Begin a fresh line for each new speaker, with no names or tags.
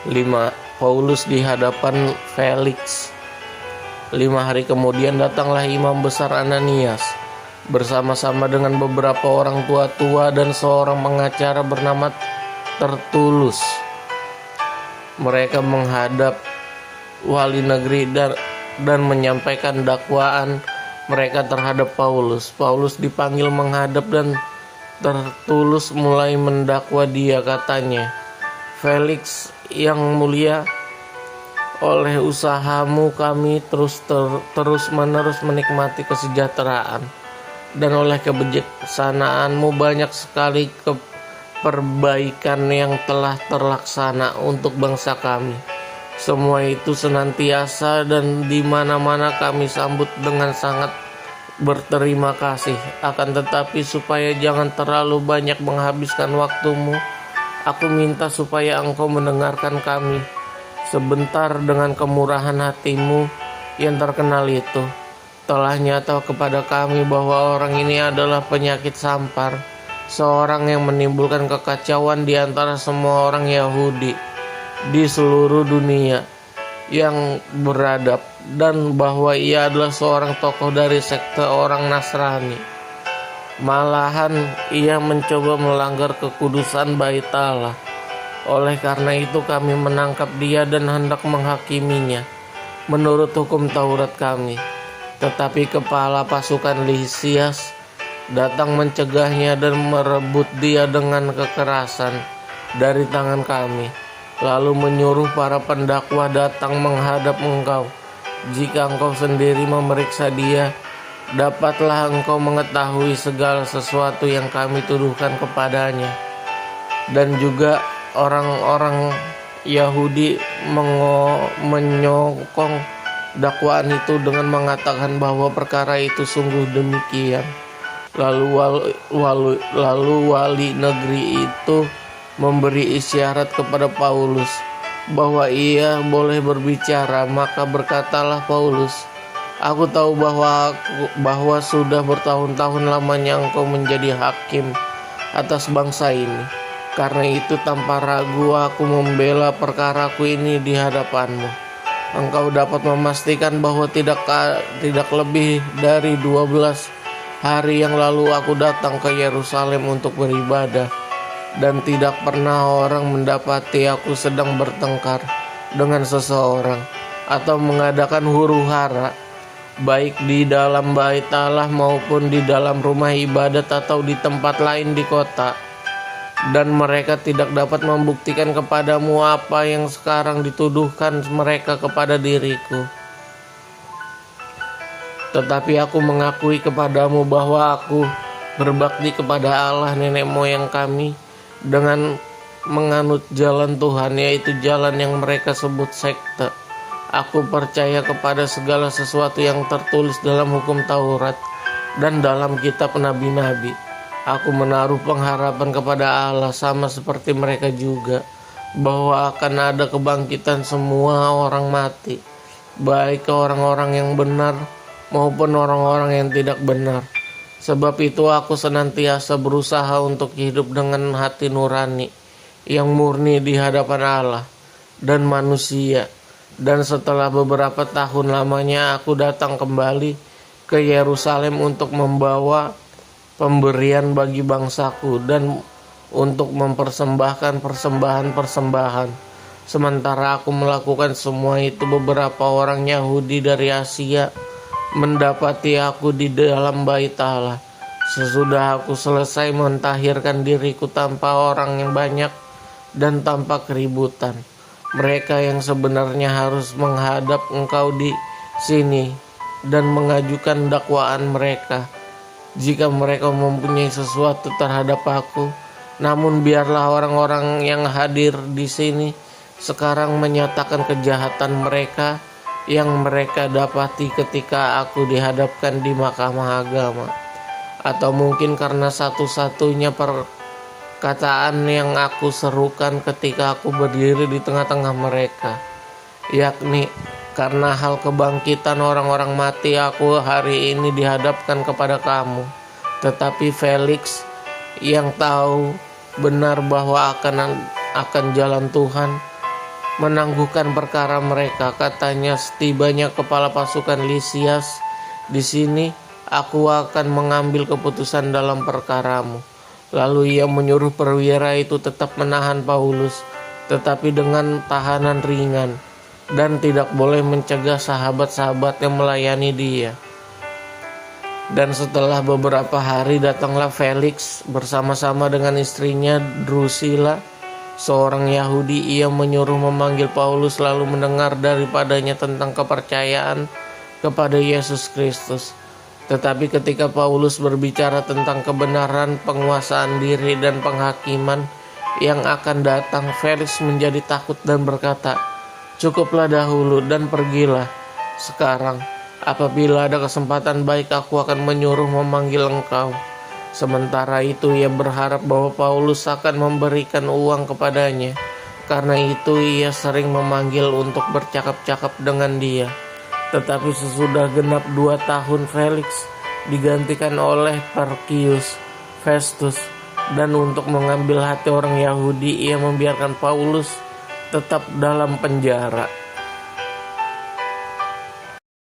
5. Paulus di hadapan Felix. 5 hari kemudian datanglah imam besar Ananias bersama-sama dengan beberapa orang tua-tua dan seorang pengacara bernama Tertulus. Mereka menghadap wali negeri dan menyampaikan dakwaan mereka terhadap Paulus. Paulus dipanggil menghadap dan Tertulus mulai mendakwa dia. Katanya, "Felix yang mulia, oleh usahamu kami terus-menerus menikmati kesejahteraan, dan oleh kebijaksanaanmu banyak sekali perbaikan yang telah terlaksana untuk bangsa kami. Semua itu senantiasa dan di mana-mana kami sambut dengan sangat berterima kasih. Akan tetapi supaya jangan terlalu banyak menghabiskan waktumu, aku minta supaya engkau mendengarkan kami sebentar. Dengan kemurahan hatimu yang terkenal itu, telah nyata kepada kami bahwa orang ini adalah penyakit sampar, seorang yang menimbulkan kekacauan di antara semua orang Yahudi di seluruh dunia yang beradab, dan bahwa ia adalah seorang tokoh dari sekte orang Nasrani. Malahan ia mencoba melanggar kekudusan Bait Allah. Oleh karena itu kami menangkap dia dan hendak menghakiminya menurut hukum Taurat kami. Tetapi kepala pasukan Lisias datang mencegahnya dan merebut dia dengan kekerasan dari tangan kami, lalu menyuruh para pendakwa datang menghadap engkau. Jika engkau sendiri memeriksa dia, dapatlah engkau mengetahui segala sesuatu yang kami tuduhkan kepadanya." Dan juga orang-orang Yahudi menyokong dakwaan itu dengan mengatakan bahwa perkara itu sungguh demikian. Lalu wali negeri itu memberi isyarat kepada Paulus bahwa ia boleh berbicara. Maka berkatalah Paulus, "Aku tahu bahwa sudah bertahun-tahun lamanya engkau menjadi hakim atas bangsa ini. Karena itu tanpa ragu aku membela perkaraku ini di hadapanmu. Engkau dapat memastikan bahwa tidak lebih dari 12 hari yang lalu aku datang ke Yerusalem untuk beribadah, dan tidak pernah orang mendapati aku sedang bertengkar dengan seseorang atau mengadakan huru-hara, baik di dalam Bait Allah maupun di dalam rumah ibadat atau di tempat lain di kota. Dan mereka tidak dapat membuktikan kepadamu apa yang sekarang dituduhkan mereka kepada diriku. Tetapi aku mengakui kepadamu bahwa aku berbakti kepada Allah nenek moyang kami dengan menganut jalan Tuhan, yaitu jalan yang mereka sebut sekte. Aku percaya kepada segala sesuatu yang tertulis dalam hukum Taurat dan dalam kitab nabi-nabi. Aku menaruh pengharapan kepada Allah sama seperti mereka juga, bahwa akan ada kebangkitan semua orang mati, baik orang-orang yang benar maupun orang-orang yang tidak benar. Sebab itu aku senantiasa berusaha untuk hidup dengan hati nurani yang murni di hadapan Allah dan manusia. Dan setelah beberapa tahun lamanya aku datang kembali ke Yerusalem untuk membawa pemberian bagi bangsaku dan untuk mempersembahkan persembahan-persembahan. Sementara aku melakukan semua itu, beberapa orang Yahudi dari Asia mendapati aku di dalam Bait Allah. Sesudah aku selesai mentahirkan diriku tanpa orang yang banyak dan tanpa keributan, mereka yang sebenarnya harus menghadap engkau di sini dan mengajukan dakwaan mereka jika mereka mempunyai sesuatu terhadap aku. Namun biarlah orang-orang yang hadir di sini sekarang menyatakan kejahatan mereka yang mereka dapati ketika aku dihadapkan di mahkamah agama, atau mungkin karena satu-satunya perkataan yang aku serukan ketika aku berdiri di tengah-tengah mereka, yakni karena hal kebangkitan orang-orang mati aku hari ini dihadapkan kepada kamu. Tetapi Felix yang tahu benar bahwa akan jalan Tuhan menangguhkan perkara mereka. Katanya, setibanya kepala pasukan Lisias di sini, aku akan mengambil keputusan dalam perkaramu. Lalu ia menyuruh perwira itu tetap menahan Paulus, tetapi dengan tahanan ringan, dan tidak boleh mencegah sahabat-sahabat yang melayani dia. Dan setelah beberapa hari datanglah Felix bersama-sama dengan istrinya Drusilla, seorang Yahudi. Ia menyuruh memanggil Paulus lalu mendengar daripadanya tentang kepercayaan kepada Yesus Kristus. Tetapi ketika Paulus berbicara tentang kebenaran, penguasaan diri, dan penghakiman yang akan datang, Felix menjadi takut dan berkata, "Cukuplah dahulu dan pergilah sekarang. Apabila ada kesempatan baik, aku akan menyuruh memanggil engkau." Sementara itu ia berharap bahwa Paulus akan memberikan uang kepadanya. Karena itu ia sering memanggil untuk bercakap-cakap dengan dia. Tetapi sesudah genap 2 tahun Felix digantikan oleh Porcius Festus, dan untuk mengambil hati orang Yahudi ia membiarkan Paulus tetap dalam penjara.